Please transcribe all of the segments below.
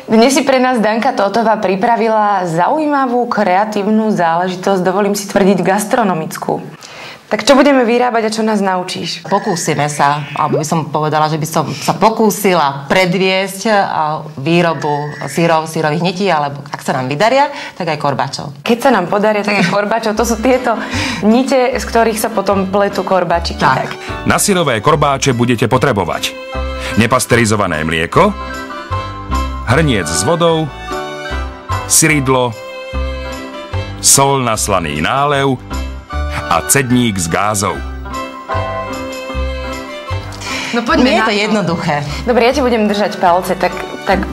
Dnes si pre nás Danka Tótová pripravila zaujímavú, kreatívnu záležitosť, dovolím si tvrdiť gastronomickú. Tak čo budeme vyrábať a čo nás naučíš? Pokúsime sa, alebo by som povedala, že by som sa pokúsila predviesť výrobu sírových nití, alebo ak sa nám vydaria, tak aj korbáčov. Keď sa nám podaria, tak aj korbáčov. To sú tieto nite, z ktorých sa potom pletú korbáčiky. Tak. Na syrové korbáče budete potrebovať nepasterizované mlieko, hrniec s vodou, syridlo, soľ na slaný nálev a cedník s gázou. No poďme. Nie je to jednoduché. Dobre, ja ti budem držať palce, tak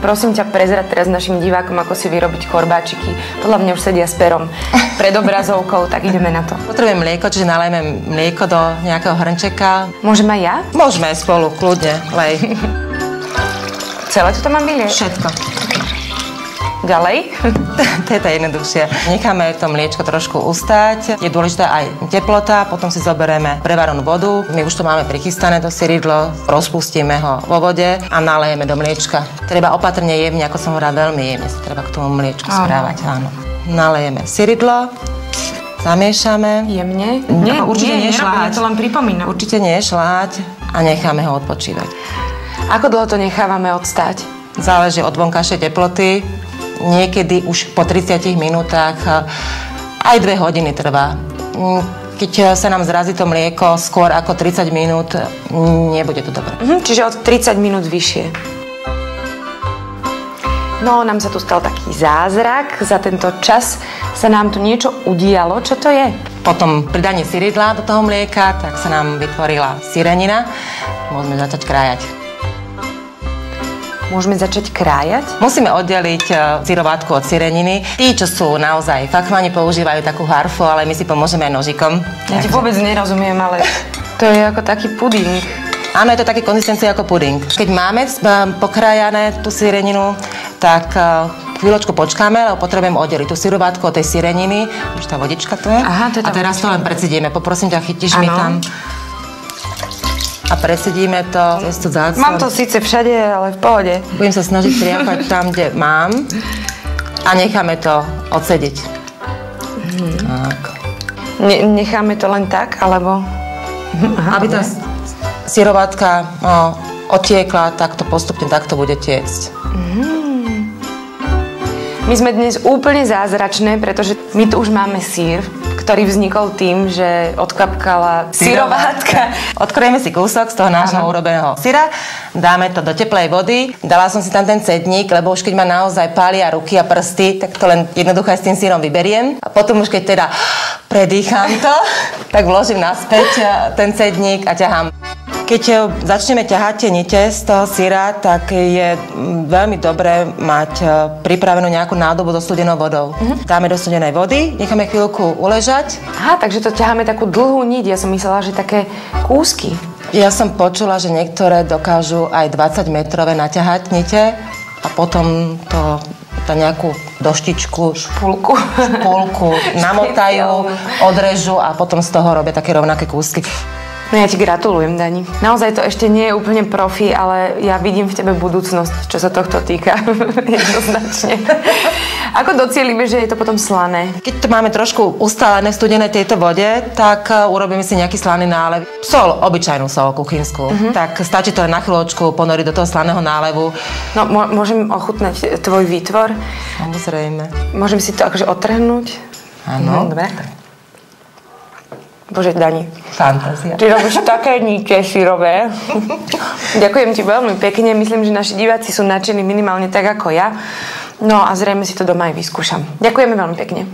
prosím ťa prezrať teraz našim divákom, ako si vyrobiť korbáčiky. Podľa mňa už sedia s perom pred obrazovkou, tak ideme na to. Potrebujem mlieko, čiže nalejeme mlieko do nejakého hrnčeka. Môžem aj ja? Môžeme spolu, kľudne, lej. Celé to tam mám vyliať? Všetko. Ďalej? To je to jednoduchšie. Necháme to mliečko trošku ustať. Je dôležitá aj teplota, potom si zoberieme prevarenú vodu. My už to máme prichystané, to syridlo, rozpustíme ho vo vode a nalejeme do mliečka. Treba opatrne jemne, ako som hovorila, veľmi jemne sa treba k tomu mliečku správať, áno. Nalejeme syridlo, zamiešame. Jemne? Nie, určite nie šľahať. To len pripomínam. Určite nie šľahať a necháme ho odpočívať. Ako dlho to nechávame odstáť? Záleží od vonkajšej teploty. Niekedy už po 30 minútach aj 2 hodiny trvá. Keď sa nám zrazí to mlieko skôr ako 30 minút, nebude to dobré. Čiže od 30 minút vyššie. No, nám sa tu stal taký zázrak. Za tento čas sa nám tu niečo udialo. Čo to je? Potom pridanie syridla do toho mlieka, tak sa nám vytvorila syrenina. Môžeme začať krájať. Môžeme začať krájať? Musíme oddeliť syrovátku od syreniny. Tí, čo sú naozaj fachmani, používajú takú harfu, ale my si pomôžeme aj nožikom. Ja ti vôbec nerozumiem, ale to je ako taký puding. Áno, je to také konzistencie ako puding. Keď máme pokrájané tú syreninu, tak chvíľočku počkáme, lebo potrebujeme oddeliť tú syrovátku od tej syreniny. Už tá vodička tu je. Aha, to je tá. A teraz to len precedíme. Poprosím ťa, chytíš mi tam. A presedíme to cez tú záclon. Mám to síce všade, ale v pohode. Budem sa snažiť triafať tam, kde mám. A necháme to odsediť. Tak. Necháme to len tak, alebo... Aha, aby tá syrovátka otiekla, tak to postupne takto bude tiecť. My sme dnes úplne zázračné, pretože my tu už máme sír, ktorý vznikol tým, že odkapkala syrovátka. Odkrojeme si kúsok z toho nášho urobeného syra, dáme to do teplej vody, dala som si tam ten cedník, lebo už keď ma naozaj pália ruky a prsty, tak to len jednoducho aj s tým syrom vyberiem. A potom už keď teda predýcham to, tak vložím naspäť ten cedník a ťahám. Keď začneme ťahať tie nite z toho syra, tak je veľmi dobré mať pripravenú nejakú nádobu so studenou vodou. Dáme do studenej vody, necháme chvíľku uležať. Aha, takže to ťaháme takú dlhú niť. Ja som myslela, že také kúsky. Ja som počula, že niektoré dokážu aj 20-metrové naťahať nite a potom to nejakú doštičku, špulku namotajú, odrežu a potom z toho robia také rovnaké kúsky. No ja ti gratulujem, Dani. Naozaj to ešte nie je úplne profi, ale ja vidím v tebe budúcnosť, čo sa tohto týka. Jednoznačne. Ako docielime, že je to potom slané? Keď to máme trošku ustálené v studenej tejto vode, tak urobíme si nejaký slaný nálev. Soľ, obyčajnú soľ kuchynskú. Tak stačí to len na chvíľočku ponoriť do toho slaného nálevu. No, môžem ochutnať tvoj výtvor? Samozrejme. Môžem si to akože odtrhnúť? Áno. Dobre. Bože, Dani. Fantázia. Ty robíš také nite syrové. Ďakujem ti veľmi pekne. Myslím, že naši diváci sú nadšení minimálne tak ako ja. No a zrejme si to doma aj vyskúšam. Ďakujeme veľmi pekne.